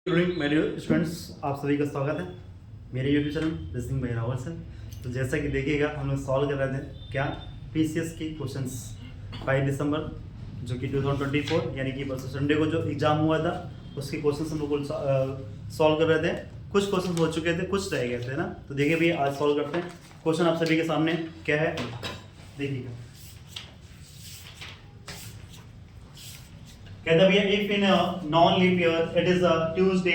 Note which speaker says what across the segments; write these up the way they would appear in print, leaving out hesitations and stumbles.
Speaker 1: Good मेरे students, आप सभी का स्वागत है मेरे YouTube channel listening by Rawal से। तो जैसा कि देखिएगा, हम लोग सॉल्व कर रहे थे क्या पीसीएस की क्वेश्चंस 5 दिसंबर जो कि 2024 यानी कि परसों संडे को जो एग्ज़ाम हुआ था उसके क्वेश्चंस हम लोग सॉल्व कर रहे थे। कुछ क्वेश्चन हो चुके थे, कुछ रह गए थे ना। तो देखिए भैया, आज सॉल्व करते हैं। क्वेश्चन आप सभी के सामने क्या है, देखिएगा। कहता भैया, if in non leap year it is a Tuesday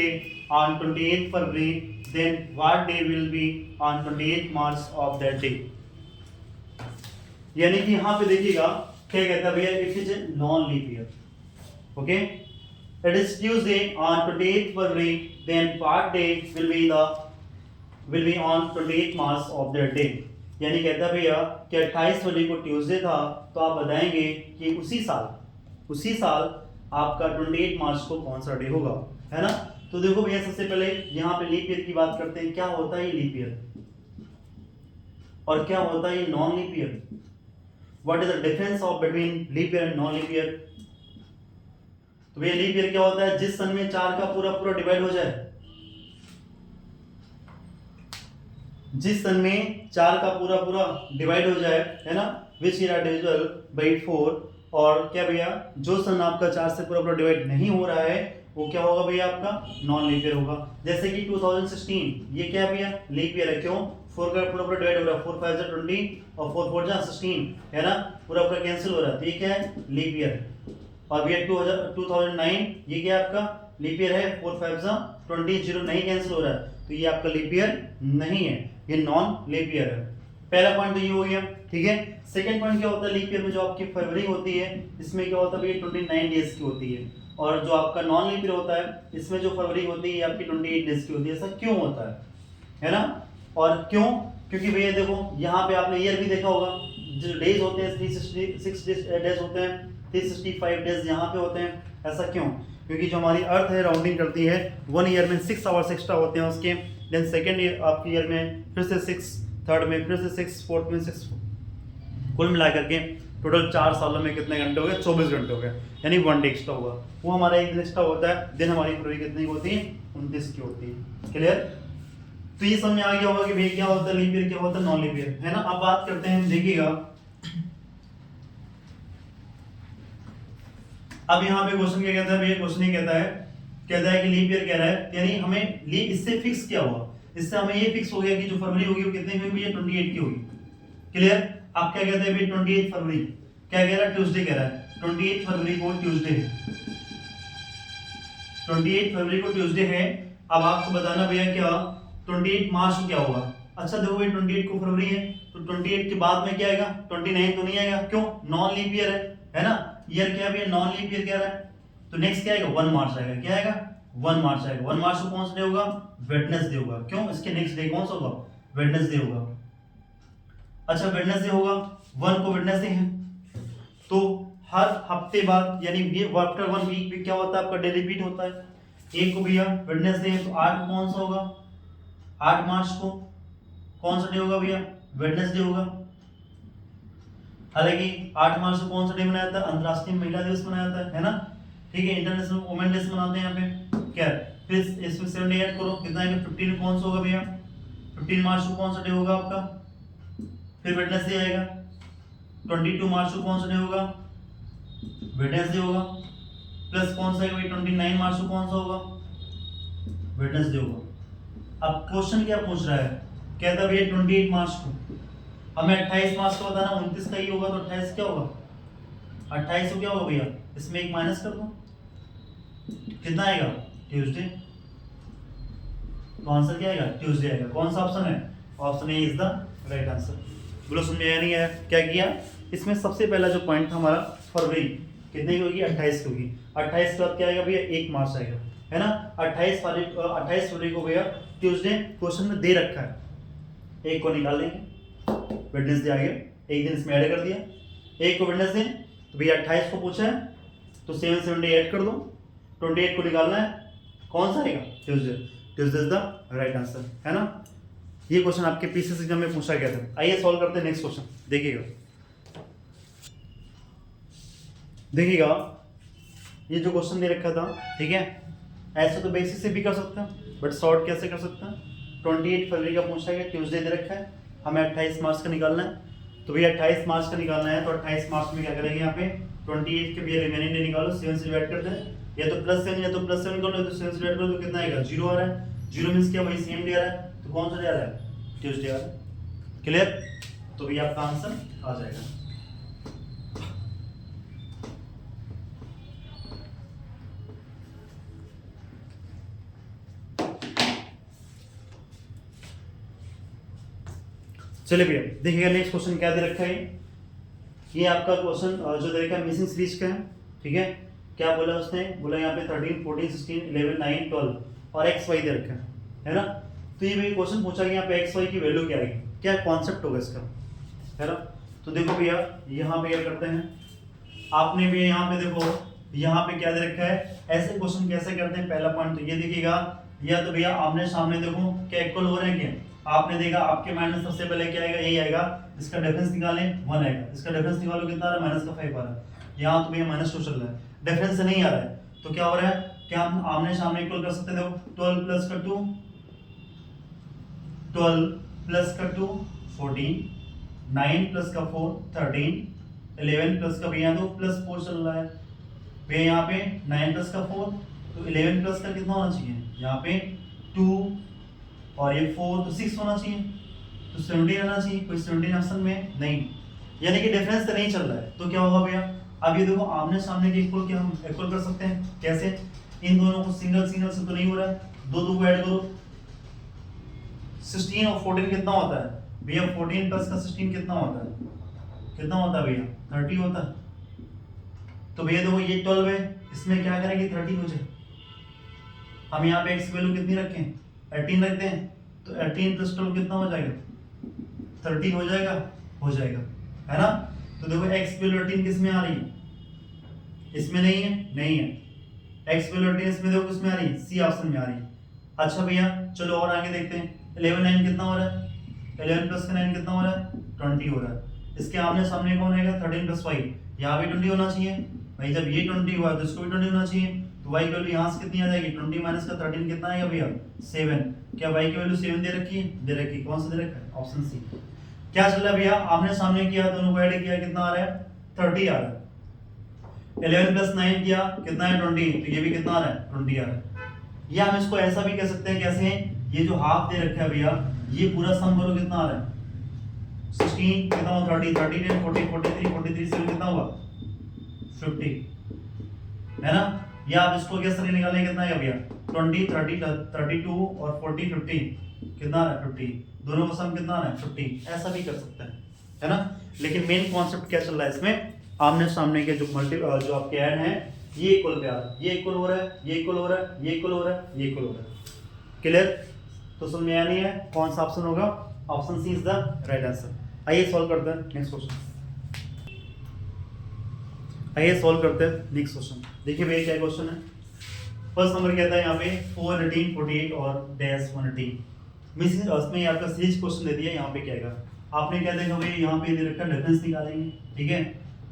Speaker 1: on 28 February, then what day will be on 28 March of that day. यानी कि यहां पे देखिएगा क्या कहता है भैया, it is a non leap year, okay, it is Tuesday on 28 February, then what day will be on 28 March of that day. यानी कहता है भैया कि 28 फरवरी को ट्यूसडे था, तो आप बताएंगे कि उसी साल आपका 28 मार्च को कौन सा डे होगा, है ना। तो देखो भैया, सबसे पहले यहाँ पे लीप ईयर की बात करते हैं। क्या होता है ये लीप ईयर और क्या होता है ये non leap year? What is the difference of between leap year and non leap year? तो भैया, लीप ईयर क्या होता है? जिस सन में 4 का पूरा पूरा डिवाइड हो जाए, जिस सन में 4 का पूरा पूरा डिवाइड हो जाए, है ना, which year are divisible by 4। और क्या भैया, जो सन आपका 4 से पूरा पूरा डिवाइड नहीं हो रहा है वो क्या होगा भैया, आपका नॉन लीप ईयर होगा। जैसे कि 2016, ये क्या भैया, लीप ईयर है। क्यों? 4 का पूरा पूरा डिवाइड हो रहा है, 4 5 जा 20 और 4 4 जा 16, है ना, पूरा पूरा कैंसिल हो रहा है, तो ये क्या है, लीप ईयर। और भैया 2009, ये क्या आपका लीप ईयर है, 4 5 जा 20, 0 नहीं कैंसिल हो रहा है, तो ये आपका लीप ईयर नहीं है, ये नॉन लीप ईयर है। पहला पॉइंट तो ये हो गया, ठीक है। सेकंड पॉइंट क्या होता है, लीप ईयर में जो आपकी फरवरी होती है, इसमें क्या होता है भैया, 29 डेज की होती है। और जो आपका नॉन लीप ईयर होता है, इसमें जो फरवरी होती है आपकी 28 डेज की होती है। ऐसा क्यों होता है ना। और क्यों? क्योंकि भैया देखो, यहाँ पे आपने ईयर भी देखा होगा, जो डेज होते हैं 366 डेज होते हैं, 365 डेज यहाँ पे होते हैं। ऐसा क्यों? क्योंकि जो हमारी अर्थ है राउंडिंग करती है, 1 ईयर में 6 आवर्स एक्स्ट्रा होते हैं उसके। देन सेकेंड ईयर आपके ईयर में फिर से 6, थर्ड में फिर से 6, फोर्थ में 6, कुल मिला करके टोटल 4 सालों में कितने घंटे हो गए, 24 घंटे हो गए, यानी 1 डे एक्स्ट्रा होगा। वो हमारा एक दिन एक्स्ट्रा होता है। दिन हमारी फरवरी कितनी होती है, 29 की होती है। क्लियर? तो ये समझ में आ गया होगा कि भैया क्या होता है लीप ईयर, क्या होता है नॉन लीप ईयर, है ना। अब बात करते हैं, देखिएगा अब यहाँ पे क्वेश्चन क्या कहता है भैया, क्वेश्चन ये कहता है कि लीप ईयर कह रहा है, यानी हमें लीप इससे फिक्स क्या हुआ, इससे हमें ये फिक्स हो गया कि जो फरवरी होगी वो कितने की होगी भैया, 28 की होगी। क्लियर? आप क्या कहते हैं भैया, 28 फरवरी क्या कह रहा है, ट्यूसडे कह रहा है, 28 फरवरी को ट्यूसडे है, 28 फरवरी को ट्यूसडे है। अब आपको बताना भैया क्या 28 मार्च को क्या होगा। अच्छा देखो भाई, 28 को फरवरी है, तो 28 के बाद में क्या आएगा, 29 तो नहीं आएगा। क्यों? नॉन लीप ईयर है ना। ईयर क्या है, नॉन लीप ईयर कह रहा है, तो नेक्स्ट क्या आएगा, 1 मार्च आएगा। क्या आएगा, 1 मार्च आएगा। 1 मार्च को कौन सा डे होगा, वेडनेसडे होगा। क्यों? इसके नेक्स्ट डे कौन सा होगा, वेडनेसडे होगा। अच्छा वेडनेसडे होगा, 1 को वेडनेसडे है, तो हर हफ्ते बाद यानी ये आफ्टर 1 वीक भी क्या होता है, आपका डे रिपीट होता है। एक को भैया वेडनेसडे है, तो 8 को कौन सा होगा, 8 मार्च को कौन सा डे होगा भैया, वेडनेसडे होगा। हालांकि 8 मार्च को कौन सा डे मनाया जाता है, अंतरराष्ट्रीय महिला दिवस मनाया जाता है ना, ठीक है, इंटरनेशनल वुमेन डे मनाते हैं यहाँ पे। क्या फिर इसमें 7 डे ऐड करो, कितना आएगा, 15 कौन सा होगा भैया, 15 मार्च को कौन सा डे होगा आपका, फिर वेडनेसडे आएगा। 22 मार्च को कौन सा डे होगा, वेडनेसडे होगा। प्लस कौन सा है भाई, 29 मार्च को कौन सा होगा, वेडनेसडे होगा। अब क्वेश्चन क्या पूछ रहा है, कहता भैया 28 मार्च को, हमें 28 मार्च को बताना, 29 का ही होगा, तो 28 क्या होगा, 28 को क्या होगा भैया, इसमें एक माइनस कर दो, कितना आएगा, ट्यूसडे। तो आंसर क्या आएगा, ट्यूसडे आएगा। कौन सा ऑप्शन है, option A is the right answer. बोलो समझ आया नहीं आया? क्या किया, इसमें सबसे पहला जो पॉइंट था हमारा, फरवरी कितने की होगी, 28 की होगी। 28 के बाद क्या आएगा भैया, 1 मार्च आएगा, है ना। 28 फरवरी को भैया ट्यूसडे क्वेश्चन में दे रखा है, एक को निकाल लेंगे, वेडनेसडे आ गया, एक दिन इसमें ऐड कर दिया, एक को वेडनेसडे, तो भैया 28 को पूछा है, तो 7 7 डे ऐड कर दो, 28 को निकालना है, कौन सा आएगा, Tuesday. Tuesday is the right answer, है ना। ये क्वेश्चन आपके पीसीएस एग्जाम में पूछा गया था। आइए सॉल्व करते हैं नेक्स्ट क्वेश्चन, देखिएगा ये जो क्वेश्चन दे रखा था, ठीक है, ऐसे तो बेसिक से भी कर सकते हैं, बट शॉर्ट कैसे कर सकते हैं? 28 फरवरी का पूछा गया, ट्यूसडे दे रखा है, हमें 28 मार्च का निकालना है। तो भैया 28 मार्च का निकालना है, तो 28 मार्च में क्या करेंगे यहाँ पे 28 के भैया रिमेनिंग डे निकालो, 7 से डिवाइड कर दें, या तो +7 या तो +7 निकालो, या तो 7 से डिवाइड करो तो कितना आएगा? 0 आ रहा है। 0 मींस क्या? वही सेम डे आ रहा है, तो कौन सा डे आ रहा है? ट्यूसडे आ रहा है। क्लियर? तो भैया आपका आंसर आ जाएगा। चलिए भैया देखिएगा नेक्स्ट क्वेश्चन क्या दे रखा है। ये आपका क्वेश्चन जो दे रखा है मिसिंग सीरीज का है, ठीक है। क्या बोला उसने? बोला यहाँ पे 13, 14, 16, 11, 9, 12 और एक्स वाई दे रखा है ना। तो ये भैया क्वेश्चन पूछा गया यहाँ पे एक्स वाई की वैल्यू क्या आएगी, क्या कॉन्सेप्ट होगा इसका, है ना। तो देखो भैया यहाँ पे क्या करते हैं, आपने भी यहाँ पे देखो यहाँ पे क्या दे रखा है, ऐसे क्वेश्चन कैसे करते हैं। पहला पॉइंट तो ये देखिएगा, या तो भैया आमने सामने देखो क्या इक्वल हो रहे हैं क्या। आपने देखा आपके माइंड में सबसे पहले क्या आएगा, यही आएगा, इसका डिफरेंस निकालें 1 आएगा, इसका डिफरेंस निकालो कितना आ रहा है? -5 आ रहा है। यहाँ तो भैया -2 चल रहा है, डिफरेंस से नहीं आ रहा है, तो क्या हो रहा है, क्या हम आमने सामने इक्वल कर सकते हैं। देखो 12 प्लस का 2 12 प्लस का 2 14, 9 प्लस का 4 13, 11 प्लस का भैया तो +4 चल रहा है भैया, यहाँ पे 9 प्लस का 4 तो 11 प्लस का कितना होना चाहिए, यहाँ पे 2 और ये 4 तो 6 होना चाहिए, तो 17 आना चाहिए। कोई 17 ऑप्शन में नहीं, यानी कि डिफरेंस तो नहीं चल रहा है। तो क्या होगा भैया, अब ये देखो आमने सामने के इक्वल के हम इक्वल कर सकते हैं कैसे, इन दोनों को सिंगल सिंगल से तो नहीं हो रहा है, दो दो को ऐड करो। 16 और 14 कितना होता है भैया, 14 प्लस का 16 कितना होता है, कितना होता है भैया 30 होता है। तो भैया देखो ये 12 है, इसमें क्या करेंगे 30 हो जाए। हम यहाँ पे x वैल्यू कितनी रखें, 18 रखते हैं, तो 18 प्लस 12 कितना हो जाएगा, 30 हो जाएगा, है ना। तो देखो x वैल्यू 18 किस में आ रही है, इसमें नहीं है, नहीं है। x वैल्यू 18 इसमें देखो किस में आ रही है, सी ऑप्शन में आ रही है। अच्छा भैया चलो और आगे देखते हैं, 11 9 कितना हो रहा है, 11 प्लस का 9 कितना हो रहा है, 20 हो रहा है। इसके आमने सामने कौन आएगा, 13 प्लस 5, यहाँ भी 20 होना चाहिए भाई, जब ये 20 हुआ तो इसको भी 20 होना चाहिए। तो y की वैल्यू यहाँ से कितनी आ जाएगी, 20 माइनस का 13 कितना आएगा भैया 7। क्या y की वैल्यू 7 दे रखी है, दे रखी है, कौन सा दे रखा है, ऑप्शन सी। क्या चल रहा है भैया, आमने सामने किया, दोनों को ऐड किया, कितना आ रहा है 30 आ रहा है। 11 प्लस 9 किया कितना है 20, तो ये भी कितना आ रहा है 20 आ रहा है। या हम इसको ऐसा भी कह सकते हैं, कैसे, ये जो हाफ दे रखा है भैया, ये पूरा सम करो कितना आ रहा है 16 कितना हुआ 30, 30 10 40 43 43 से कितना हुआ 50, है ना। या आप इसको कैसे निकालेंगे, कितना है भैया 20 30 32 और 40 50 कितना आ रहा है 50, दोनों का सम कितना आ रहा है 50, ऐसा भी कर सकते हैं, है ना। लेकिन मेन कॉन्सेप्ट क्या चल रहा है इसमें, आमने सामने के जो जो आपके ऐड हैं ये इक्वल पे आ रहा है, ये इक्वल हो रहा है, ये इक्वल हो रहा है, ये इक्वल हो रहा है, ये इक्वल हो रहा है। क्लियर? तो समझ में आया नहीं है, कौन सा ऑप्शन होगा, option C is the right answer. आइए सॉल्व करते हैं नेक्स्ट क्वेश्चन, आइए सॉल्व करते हैं नेक्स्ट क्वेश्चन। देखिए भैया क्या क्वेश्चन है, फर्स्ट नंबर कहता है यहाँ पे 4 18 48 और डैश 118 मिसिंग, उसमें आपका सीरीज क्वेश्चन दे दिया। यहाँ पे क्या है, आपने क्या देखा भाई, यहाँ पे दे रखा डिफरेंस निकालेंगे, ठीक है।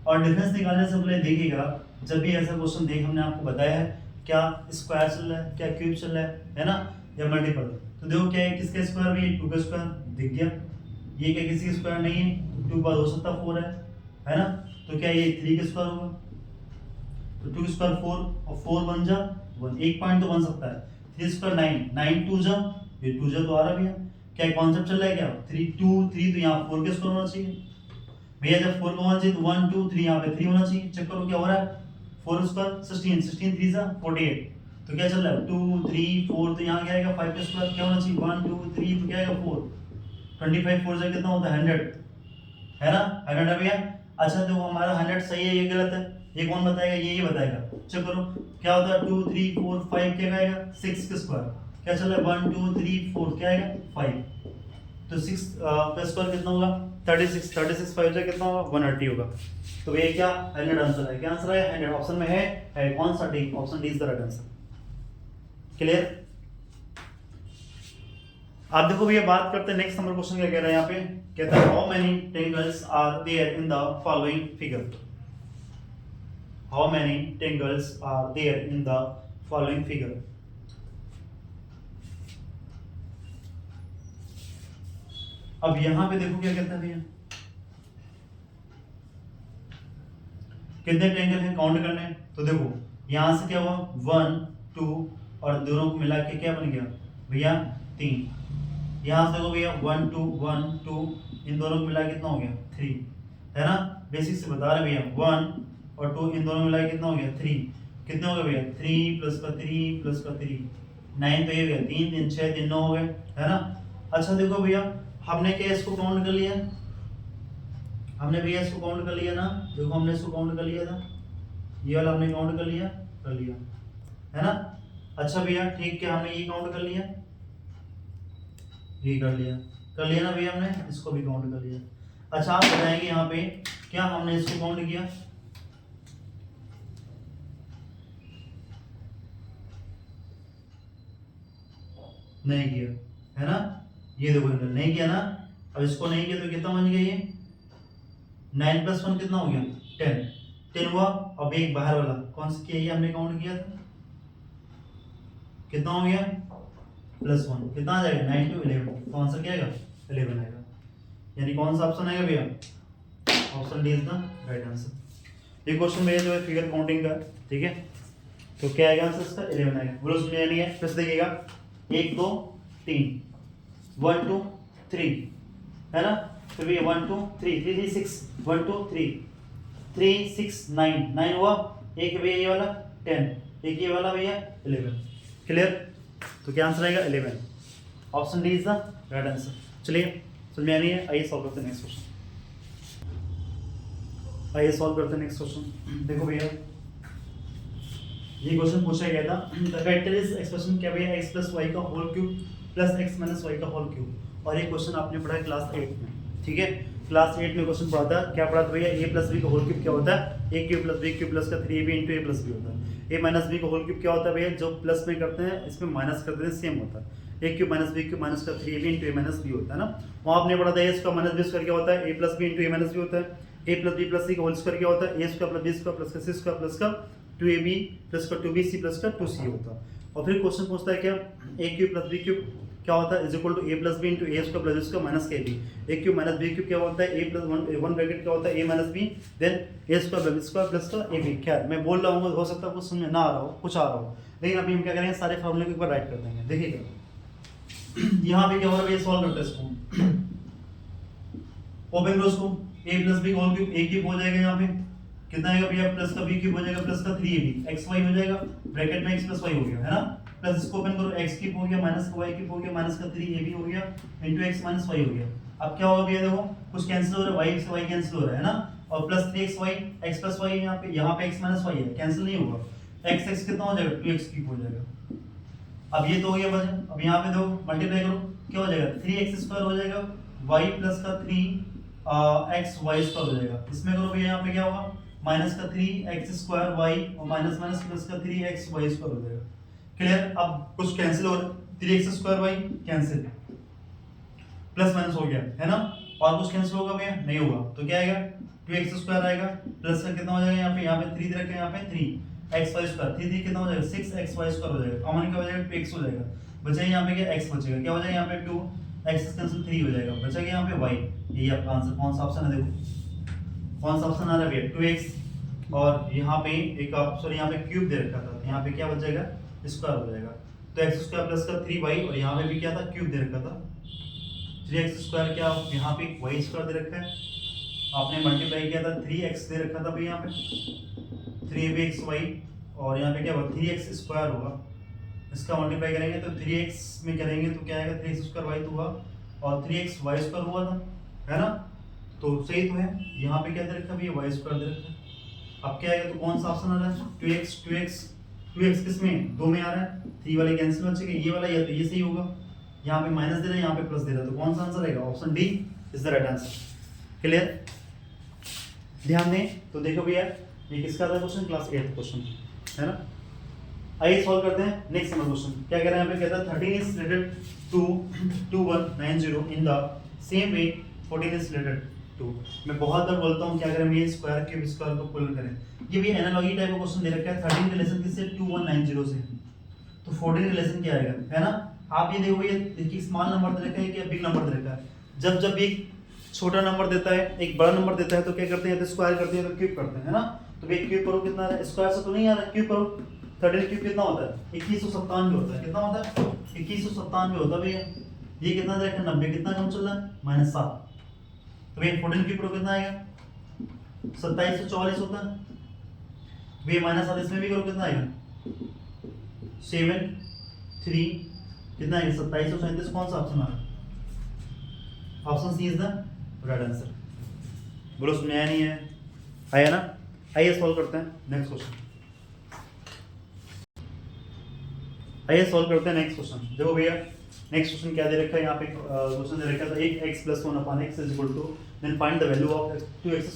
Speaker 1: और डिफरेंस निकालने से पहले देखिएगा, जब भी ऐसा क्वेश्चन देख, हमने आपको बताया है क्या स्क्वायर चल रहा है, क्या क्यूब चल रहा है ना, या मल्टीपल। तो देखो क्या है, किसका स्क्वायर भी, 2 का स्क्वायर दिख गया, ये क्या किसी का स्क्वायर नहीं है, 2 बाद हो सकता 4 है ना। तो क्या ये 3 का स्क्वायर होगा, तो 2 स्क्वायर 4 और 4 बन जा 1, एक पॉइंट तो बन सकता है। 3 स्क्वायर 9, 9 2 जा, ये 2 जा तो आ रहा भैया। क्या कॉन्सेप्ट चल रहा है, क्या 3 2 3, तो यहाँ 4 का स्क्वायर होना चाहिए भैया, जब 4 का होना चाहिए तो 1 2 3 यहाँ पे 3 होना चाहिए। चेक करो क्या हो रहा है, 4 स्क्वायर 16 16 3 जा 48, तो क्या चल रहा है 2 3 4, तो यहाँ क्या आएगा 5 का स्क्वायर क्या होना चाहिए 1 2 3, तो क्या आएगा 4, 25 4 जा कितना होता है 100, है ना 100 है भैया। अच्छा तो हमारा 100 सही है, ये गलत है, ये कौन बताएगा, ये बताएगा। चेक करो क्या होता है 2 3 4 5 क्या आएगा 6 का स्क्वायर क्या चल रहा है 1 2 3 4 क्या आएगा 5, तो 6 का स्क्वायर कितना होगा 36 36 5 जा कितना होगा 180 होगा। तो ये क्या 100 आंसर है, क्या आंसर है 100, ऑप्शन में है कौन सा, D, option D is the right answer. Clear? आप देखो भैया बात करते हैं नेक्स्ट नंबर क्वेश्चन क्या कह रहा है, यहाँ पे कहता है how many triangles are there in the following figure, how many triangles are there in the following figure. अब यहां पे देखो क्या कहता है भैया, कितने ट्रायंगल हैं काउंट करने हैं। तो देखो यहां से क्या हुआ 1 2 और दोनों को मिला के क्या बन गया भैया 3। यहां से देखो भैया 1 2 1 2 इन दोनों को मिला के कितना हो गया 3, है ना। बेसिक से बता रहे भैया 1 और 2 इन दोनों मिला के कितना हो गया 3। कितने हो गए भैया 3 प्लस का 3 प्लस का 3 9। तो ये भैया 3 3 6 3 9 हो गए, है ना। अच्छा देखो भैया हमने क्या इसको काउंट कर लिया, हमने भैया इसको काउंट कर लिया ना। देखो हमने इसको काउंट कर लिया था, ये वाला हमने काउंट कर लिया है ना। अच्छा भैया ठीक है, हमने ये काउंट कर लिया, ये कर लिया ना भैया, हमने इसको भी काउंट कर लिया। अच्छा आप बताएंगे यहाँ पे क्या हमने इसको काउंट किया, नहीं किया, है ना। ये देखो नहीं किया ना। अब इसको नहीं किया तो कितना बन गया ये 9 प्लस 1 कितना हो गया 10 हुआ। अब एक बाहर वाला कौन सा किया, ये हमने काउंट किया था, कितना हो गया +1 कितना आ जाएगा 9 to 11। कौन सा क्या आएगा 11 आएगा, यानी कौन सा ऑप्शन आएगा भैया, option D is the right answer. ये क्वेश्चन भैया जो है फिगर काउंटिंग का, ठीक है। तो क्या आएगा आंसर इसका 11 आएगा। बोलो समझ नहीं है, फिर से देखिएगा 1 2 3 1 2 3, है ना। फिर भैया 1 2 3 3 3 6 1 2 3 3 6 9 हुआ। एक भैया ये वाला 10, एक ये वाला भैया 11। क्लियर। तो क्या आंसर आएगा 11, option D is the right answer. चलिए समझ में आ रही है, आइए सॉल्व करते हैं नेक्स्ट क्वेश्चन। आइए सॉल्व करते हैं नेक्स्ट क्वेश्चन। देखो भैया ये क्वेश्चन पूछा गया था, द फैक्टर इज एक्सप्रेशन क्या भैया x प्लस वाई का whole cube plus x minus y का होल क्यूब। और ये क्वेश्चन आपने पढ़ा है क्लास 8 में, ठीक है। क्लास 8 में क्वेश्चन पढ़ा था, क्या पढ़ा था भैया, a प्लस b का होल क्यूब क्या होता है, a cube plus b cube plus का 3ab into a plus b होता है। a माइनस b का होल क्यूब क्या होता है भैया, जो प्लस में करते हैं इसमें माइनस करते हैं सेम होता है। a cube minus b cube minus का 3ab into a minus b होता है ना। वहाँ आपने पढ़ा था a square minus b square क्या होता है, a plus b into a minus b होता है। a plus b plus c का होल स्क्वायर क्या होता है, a square plus b square plus का c स्क्वायर प्लस का 2ab प्लस का 2bc प्लस का 2c होता है। और फिर क्वेश्चन पूछता है क्या a cube plus b cube क्या होता है is equal to a plus b into a square plus b square minus ab। a cube minus b cube क्या होता है, a प्लस 1 ब्रैकेट क्या होता है a minus b then a square plus b square plus का ab। क्या मैं बोल रहा हूँ, हो सकता है कुछ समझ में ना आ रहा हो, कुछ आ रहा हो, लेकिन अभी हम क्या करेंगे सारे फॉर्मूले को एक बार राइट कर देंगे। देखिएगा यहाँ पे क्या हो रहा है, ये सॉल्व करते हैं इसको, ओपन करो इसको, a plus b whole cube a cube हो जाएगा, यहाँ पे कितना आएगा भैया प्लस का b क्यूब हो जाएगा प्लस का 3ab x y हो जाएगा, ब्रैकेट में x प्लस y हो गया, है ना। प्लस इसको ओपन करो x क्यूब हो गया माइनस का y क्यूब हो गया माइनस का 3ab हो गया इनटू x माइनस y हो गया। अब क्या होगा भैया, देखो कुछ कैंसिल हो रहा है, y से y कैंसिल हो रहा है ना, और plus 3xy x plus y यहाँ पे x माइनस y है, कैंसिल नहीं होगा। x x कितना हो जाएगा 2x क्यूब हो जाएगा। अब ये तो हो गया वजन, अब यहाँ पे दो मल्टीप्लाई करो क्या हो जाएगा 3x स्क्वायर हो जाएगा y प्लस का 3 x y स्क्वायर हो जाएगा। इसमें करो भैया यहाँ पे क्या होगा माइनस का 3x स्क्वायर y और माइनस माइनस प्लस का 3x y स्क्वायर हो जाएगा। क्लियर। अब कुछ कैंसिल हो रहा है, 3x square y cancel, plus minus हो गया, है ना। और कुछ कैंसिल होगा भैया नहीं होगा, तो क्या आएगा 2x स्क्वायर आएगा प्लस का कितना हो जाएगा यहाँ पे 3 रखे यहाँ पे 3x y स्क्वायर 3 3 कितना हो जाएगा 6x y स्क्वायर हो जाएगा। कॉमन क्या हो जाएगा 2x हो जाएगा, बचा यहाँ पे क्या x बचेगा, क्या हो जाएगा यहाँ पे 2x कैंसिल 3 हो जाएगा, बचा यहाँ पे y। यही आपका आंसर कौन सा ऑप्शन है, देखो कौन सा ऑप्शन आ रहा है भैया 2x और यहाँ पे एक ऑप्शन यहाँ पे क्यूब दे रखा था, यहाँ पे क्या बच जाएगा स्क्वायर हो जाएगा। तो x स्क्वायर प्लस का 3y और यहाँ पे भी क्या था क्यूब दे रखा था 3x स्क्वायर, क्या यहाँ पे y स्क्वायर दे रखा है, आपने मल्टीप्लाई किया था 3x दे रखा था भाई यहाँ पे 3abxy और यहाँ पे क्या होगा 3x स्क्वायर होगा, इसका मल्टीप्लाई करेंगे तो 3x में करेंगे तो क्या आएगा 3x स्क्वायर y तो हुआ और 3x y स्क्वायर हुआ था, है ना। तो सही तो है, यहाँ पे क्या दे रखा है भैया y स्क्वायर दे रखा है। अब क्या आएगा, तो कौन सा ऑप्शन आ रहा है 2x किस में 2 में आ रहा है, 3 वाले कैंसिल हो जाएगा, ये वाला या तो ये सही होगा, यहाँ पे माइनस दे रहा है यहाँ पे प्लस दे रहा है, तो कौन सा आंसर आएगा option D is the right answer. Clear. ध्यान दें तो देखो भैया ये किसका था क्वेश्चन, क्लास 8 क्वेश्चन, है ना। आइए सॉल्व करते हैं नेक्स्ट नंबर क्वेश्चन। क्या कह रहा है यहाँ पे, कहता है 13 is related to 2190 in the same way 14 is related to. मैं बहुत बार बोलता हूँ क्या करें, ये स्क्वायर क्यूब स्क्वायर को पुल करें, ये भी एनालॉजी टाइप का क्वेश्चन दे रखा है 13 रिलेशन किससे 2190 से, तो 14 रिलेशन क्या आएगा, है ना। आप ये देखो ये स्मॉल नंबर दे रखा है क्या बिग नंबर दे रखा है, जब जब एक छोटा नंबर देता है एक बड़ा नंबर देता है तो क्या करते हैं, तो स्क्वायर करते हैं, तो क्यूब करते हैं, है ना। तो भाई क्यूब करो कितना आ रहा है, स्क्वायर से तो नहीं आ रहा है, क्यूब करो। 13 क्यूब कितना होता है, 2197 होता है। कितना होता है, 2197 होता है भैया। ये कितना दे रखा है, 90, कितना कम चल रहा है, -7। तो भैया 14 क्यूब करो कितना आएगा, 2744 होता है। भैया -7 इसमें भी करो कितना आएगा, 7 3 कितना आएगा, 2737। कौन सा ऑप्शन आ रहा है, option C is the right answer. बोलो समझ आया नहीं है, आया ना। आइए सॉल्व करते हैं नेक्स्ट क्वेश्चन। आइए सॉल्व करते हैं नेक्स्ट क्वेश्चन। देखो भैया नेक्स्ट क्वेश्चन क्या दे रखा है, यहाँ पे क्वेश्चन दे रखा है, तो 8x + 1/x is equal to, then find the value of 2x² +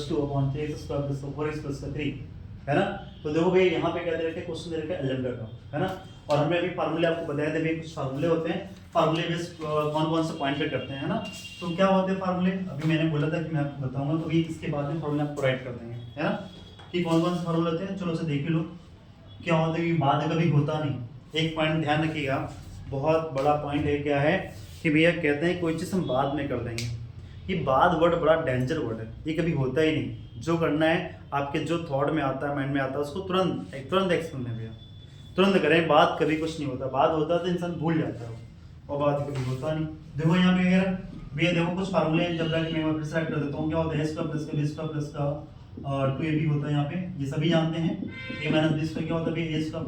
Speaker 1: 2/3x² + 4x + 3, है ना। तो देखो भैया यहाँ पे क्या दे रखा है, क्वेश्चन दे रखा है अलजेब्रा का, है ना। और हमने अभी फार्मूले आपको बताया थे भैया, कुछ फार्मूले होते हैं, फार्मूले बेस कौन कौन से पॉइंट पे करते हैं, है ना। तो क्या होते हैं फार्मूले, अभी मैंने बोला था कि मैं आपको बताऊंगा, तो अभी इसके बाद में फार्मूले आपको राइट कर देंगे, है ना, कि कौन कौन से फार्मूले होते हैं। चलो उसे देख लो क्या होता है, कि बाद कभी होता नहीं। एक पॉइंट ध्यान रखिएगा, बहुत बड़ा पॉइंट है, क्या है कि भैया कहते हैं कोई चीज़ हम बाद में कर देंगे। ये बाद वर्ड बड़ा डेंजर वर्ड है, ये कभी होता ही नहीं। जो करना है आपके जो थॉट में आता है, माइंड में आता है, उसको तुरंत एक्सप्लेन है भैया, तुरंत करें। बाद कभी कुछ नहीं होता, बाद होता है तो इंसान भूल जाता है, और बाद कभी होता नहीं। देखो यहाँ पे भैया देखो कुछ फार्मूले हैं, जब तक मैं फिर सेलेक्ट कर देता हूँ। क्या होता है, a² + का b² + का 2ab होता है। यहाँ पे ये सभी जानते हैं। a - b² क्या होता है, a² + का b²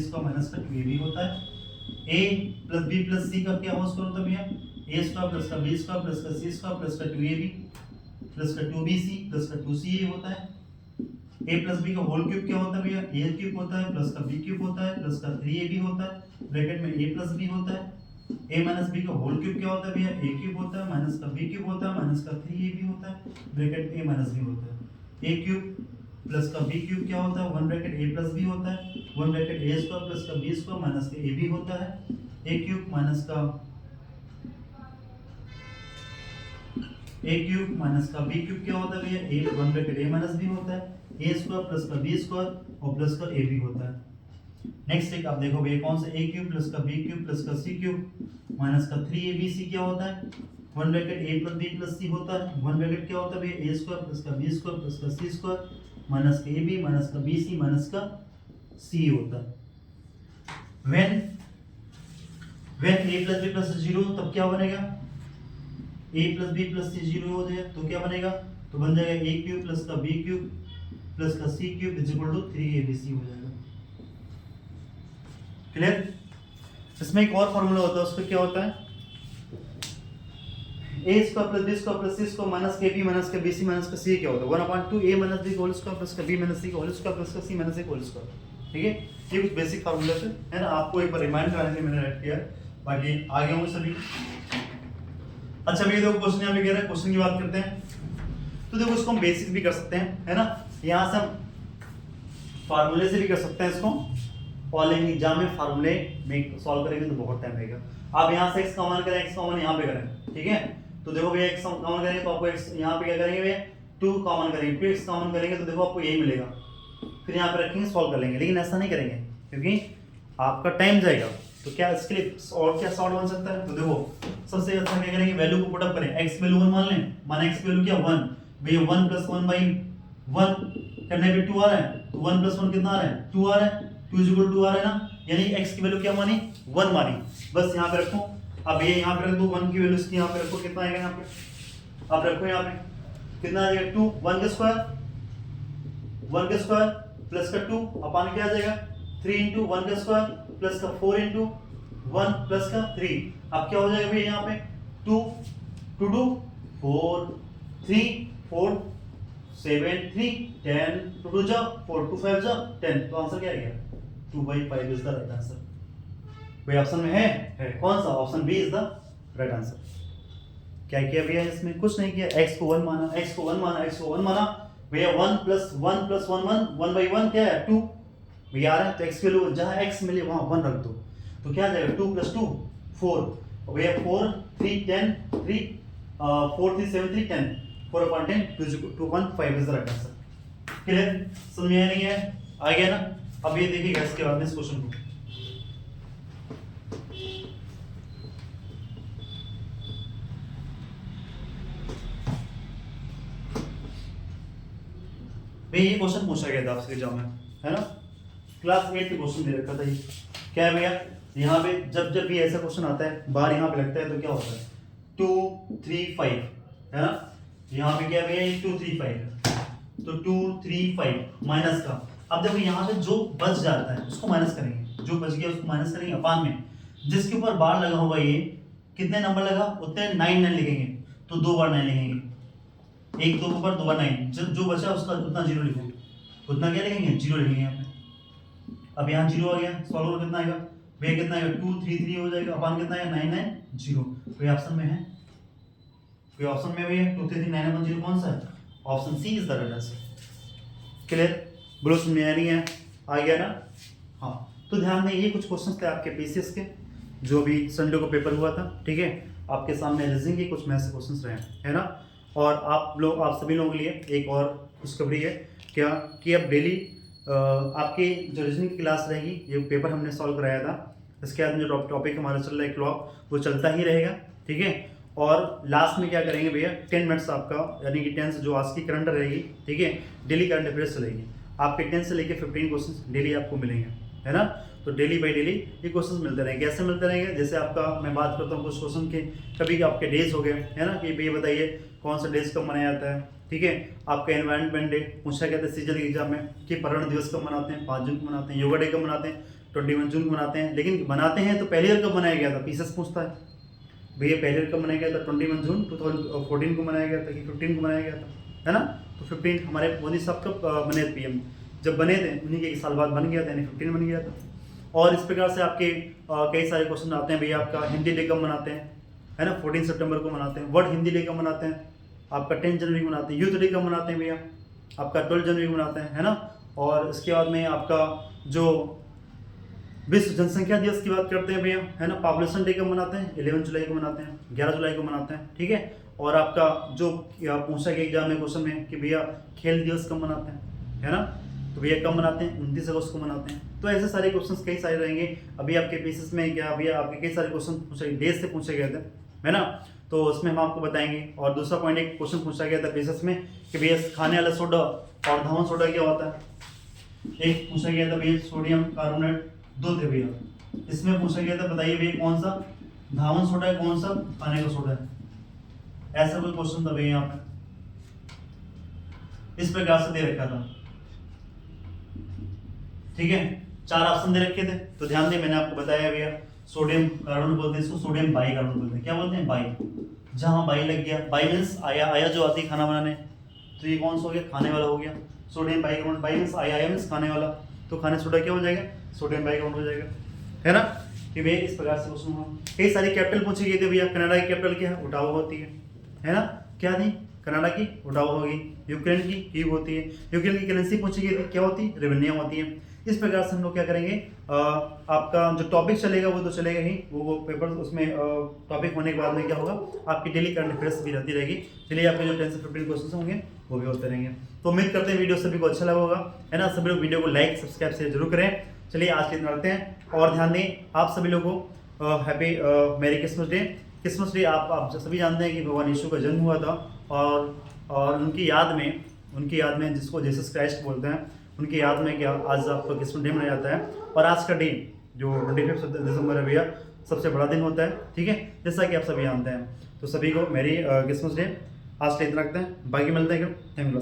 Speaker 1: - का 2ab होता है। a + b + c का क्या होल स्क्वायर होता है भैया, a² + का b² + का c² + का 2ab + का 2bc + का 2ca होता है। a + b का होल क्यूब क्या होता है भैया, a³ होता है, प्लस का b³ होता है, प्लस का 3ab होता है, ब्रैकेट में a + b होता है। a - b का होल क्यूब क्या होता है भैया, a³ होता है, माइनस का b³ होता है, माइनस का 3ab होता है, ब्रैकेट a - b होता है। a³ प्लस का b³ क्या होता है, 1 ब्रैकेट a + b होता है, 1 ब्रैकेट a² प्लस का b² माइनस का ab होता है। a³ माइनस का b³ क्या होता है भैया, 1 ब्रैकेट a - b होता है, a² प्लस का b² और प्लस का ab होता है। नेक्स्ट एक आप देखो भैया कौन सा, a³ प्लस का b³ प्लस का c³ माइनस का 3abc क्या होता है, 1 ब्रैकेट a + b + c होता है, 1 ब्रैकेट क्या होता है भैया, a² प्लस का b² प्लस का c² माइनस का ab माइनस का bc माइनस का c होता है। when a + b + c 0 तब क्या बनेगा, a + b + c 0 हो जाए तो क्या बनेगा, तो बन जाएगा a³ प्लस का b³ प्लस का c³ = 3abc हो जाएगा। क्लियर। इसमें एक और फॉर्मूला होता है, उसका क्या होता है, a² + b² + c² माइनस का ab माइनस का bc माइनस का c क्या होता है, 1/2 a - b whole square plus का b - c whole square plus का c - a होल स्क्वायर। ठीक है, ये कुछ बेसिक फार्मूला है ना, आपको एक बार रिमाइंड कराने के लिए मैंने राइट किया, बाकी आगे होंगे सभी। अच्छा भैया देखो क्वेश्चन यहाँ पे कह रहा है, क्वेश्चन की बात करते हैं। तो देखो इसको हम बेसिक भी कर सकते हैं, है ना, यहाँ से हम फार्मूले से भी कर सकते हैं इसको, और लेकिन एग्जाम में फार्मूले में सॉल्व करेंगे तो बहुत टाइम लगेगा। आप यहाँ से x कॉमन करें, x कॉमन यहाँ पे करें, ठीक है। तो देखो भैया x कॉमन करेंगे तो आपको x यहाँ पे क्या करेंगे भैया, 2 कॉमन करेंगे, फिर x कॉमन करेंगे तो देखो आपको यही मिलेगा, फिर यहाँ पे रखेंगे सॉल्व कर लेंगे। लेकिन ऐसा नहीं करेंगे क्योंकि आपका टाइम जाएगा। तो क्या इसके लिए और क्या सॉल्व बन सकता है, तो देखो सबसे अच्छा क्या करेंगे, वैल्यू को पुट अप करें, x वैल्यू 1 मान लें, माना x वैल्यू क्या 1, भैया 1 + 1/1 करने पे 2 आ रहा है, तो 1 + 1 कितना आ रहा है, 2 आ रहा है, 2 = 2 आ रहा है ना, यानी x की वैल्यू क्या मानी, 1 मानी, बस यहाँ पे रखो। अब ये यहाँ पे रख दो, 1 की वैल्यू इसकी यहाँ पे रखो, कितना आएगा यहाँ पे, आप रखो यहाँ पे कितना आ जाएगा, 2 1 का स्क्वायर प्लस का 2 अपान क्या आ जाएगा, 3 × 1 का स्क्वायर प्लस का 4 × 1 प्लस का 3। अब क्या हो जाएगा भैया यहाँ पे, 2 2 2 4 3 4 7 3 10 2 2 जा 4 2 5 जा 10, तो आंसर क्या आ गया, 2/5 इज द राइट आंसर। भाई ऑप्शन में है कौन सा, option B is the right answer. क्या किया भैया इसमें, कुछ नहीं किया, x को 1 माना, x को 1 माना, x को 1 माना भैया, 1 + 1 + 1 1/1 क्या है 2 भैया आ रहा है, तो x की वैल्यू जहां x मिले वहां 1 रख दो, तो क्या आ जाएगा 2 + 2 4 भैया, 4 3 10 3 4 3 7 3 10 4/10 2.5 is the right answer. Clear, समझ में नहीं है, आ गया ना। अब ये देखिएगा इसके बाद में इस क्वेश्चन को, भाई ये क्वेश्चन पूछा गया था आपसे एग्जाम में, है ना, क्लास 8 के क्वेश्चन दे रखा था ये। क्या है भैया, यहाँ पे जब जब भी ऐसा क्वेश्चन आता है बार यहाँ पे लगता है तो क्या होता है 2 3 5, है ना, यहाँ पे क्या है भैया 2 3 5, तो 2 3 5 माइनस का, अब देखो यहाँ पे जो बच जाता है उसको माइनस करेंगे, जो बच गया उसको माइनस करेंगे अपान में जिसके ऊपर बार लगा होगा ये कितने नंबर लगा उतने 9 9 लिखेंगे, तो 2 बार 9 लिखेंगे, एक दो ऊपर 2 बार 9, जो बचा उसका उतना 0 लिखो, उतना क्या लिखेंगे 0 लिखेंगे यहाँ पे। अब यहाँ 0 आ गया, सॉल्व करो कितना आएगा भैया, कितना आएगा 2 3 3 हो जाएगा, अपान कितना आएगा 9 9 0। कोई ऑप्शन में है, कोई ऑप्शन में भैया 2 3 3 9 1 0 कौन सा है, option C is the right answer. Clear, बोलो समझ में आ रही है, आ गया ना। हाँ तो ध्यान दें ये कुछ क्वेश्चंस थे आपके पीसीएस के जो भी संडे को पेपर हुआ था, ठीक है, आपके सामने रीजनिंग के कुछ मैथ्स क्वेश्चंस रहे, है ना। और आप सभी लोगों के लिए एक और खुशखबरी है क्या कि अब डेली आपकी जो रीजनिंग की क्लास रहेगी, ये पेपर हमने सॉल्व कराया था, इसके बाद में जो टॉपिक हमारा चल रहा है क्लॉक वो चलता ही रहेगा, ठीक है। और लास्ट में क्या करेंगे भैया 10 मिनट्स आपका यानी कि 10 से जो आज की करंट रहेगी, ठीक है, डेली करंट अफेयर्स चलेगी, आपके 10 से लेकर 15 क्वेश्चन डेली आपको मिलेंगे, है ना। तो डेली बाई डेली ये क्वेश्चंस मिलते रहेंगे। कैसे मिलते रहेंगे, जैसे आपका मैं बात करता हूँ कुछ क्वेश्चन के, कभी आपके डेज हो गए, है ना, कि ये बताइए कौन सा डेज कब मनाया जाता है, ठीक है। आपका एनवायरनमेंट डे पूछा गया था सीजन एग्जाम में कि पर्यावरण दिवस कब मनाते हैं, 5 जून को मनाते हैं, योगा डे कब मनाते हैं 21 जून को मनाते हैं, लेकिन बनाते हैं तो पहले ईयर कब मनाया गया था, पीसेस पूछता है भैया पहले ईयर कब मनाया गया था 21 जून 2014 को मनाया गया था कि 15 को मनाया गया था, है ना। तो 15 हमारे मोदी साहब कब बने थे पीएम, जब बने थे उन्हीं के 1 साल बाद बन गया था, यानी 15 बन गया था। और इस प्रकार से आपके कई सारे क्वेश्चन आते हैं भैया, आपका हिंदी डे कब मनाते हैं, है ना, 14 सितंबर को मनाते हैं, वर्ल्ड हिंदी डे कब मनाते हैं, आपका 10 जनवरी को मनाते हैं, यूथ डे कब मनाते हैं भैया, आपका 12 जनवरी को मनाते हैं, है ना। और इसके बाद में आपका जो विश्व जनसंख्या दिवस की बात करते हैं भैया, है ना, पॉपुलेशन डे कब मनाते हैं 11 जुलाई को मनाते हैं, 11 जुलाई को मनाते हैं, ठीक है। और आपका जो पूछा गया एग्जाम में क्वेश्चन में कि भैया खेल दिवस कब मनाते हैं, है ना, तो भैया कब मनाते हैं 29 अगस्त को मनाते हैं। तो ऐसे सारे क्वेश्चंस कई सारे रहेंगे। अभी आपके पीसेस में क्या भैया आपके कई सारे क्वेश्चन पूछे डेज से पूछे गए थे, है ना, तो उसमें हम आपको बताएंगे। और दूसरा पॉइंट एक क्वेश्चन पूछा गया था पीसेस में कि भैया खाने वाला सोडा और धावन सोडा क्या होता है। एक पूछा गया था भैया सोडियम कार्बोनेट 2 थे भैया, इसमें पूछा गया था बताइए भैया कौन सा धावन सोडा है, कौन सा खाने का सोडा है, ऐसा कोई क्वेश्चन था भैया यहाँ पे, इस प्रकार से दे रखा था, ठीक है। 4 ऑप्शन दे रखे थे, तो ध्यान दें मैंने आपको बताया भैया सोडियम कार्बोनेट बोलते हैं इसको, सोडियम बाई कार्बोनेट बोलते हैं, क्या बोलते हैं बाई, जहां बाई लग गया, बाई मींस आया जो आती है खाना बनाने, तो ये कौन सा हो गया खाने वाला हो गया, sodium by carbonate, by means आया मींस खाने वाला, तो खाने सोडा क्या हो जाएगा सोडियम बाई कार्बोनेट हो जाएगा, है ना। कि भैया इस प्रकार से क्वेश्चन हुआ। कई सारी कैपिटल पूछी गई थी भैया, कनाडा की कैपिटल क्या है ओटावा होती है ना, क्या थी कनाडा की ओटावा होगी, यूक्रेन की कीव होती है, यूक्रेन की करेंसी पूछी गई थी क्या होती रेवेन्यू होती है। इस प्रकार से हम लोग क्या करेंगे, आपका जो टॉपिक चलेगा वो तो चलेगा ही, वो पेपर उसमें टॉपिक होने के बाद में क्या होगा आपकी डेली करंट अफेयर्स भी रहती रहेगी। चलिए आपके जो 10 से 15 क्वेश्चन होंगे वो भी होते रहेंगे। तो उम्मीद करते हैं वीडियो सभी को अच्छा लगा होगा, है ना। सभी लोग वीडियो को लाइक सब्सक्राइब शेयर जरूर करें। चलिए आज के दिन करते हैं, और ध्यान दें आप सभी लोगों को happy merry Christmas day. Christmas day आप सभी जानते हैं कि भगवान यीशु का जन्म हुआ था, और उनकी याद में जिसको जीसस क्राइस्ट बोलते हैं, उनकी याद में क्या आज आपका क्रिसमस डे मनाया जाता है। और आज का दिन जो 25 दिसंबर है भैया सबसे बड़ा दिन होता है, ठीक है, जैसा कि आप सभी जानते हैं। तो सभी को मैरी क्रिसमस डे। आज के इतना रखते हैं, बाकी मिलते हैं, थैंक यू।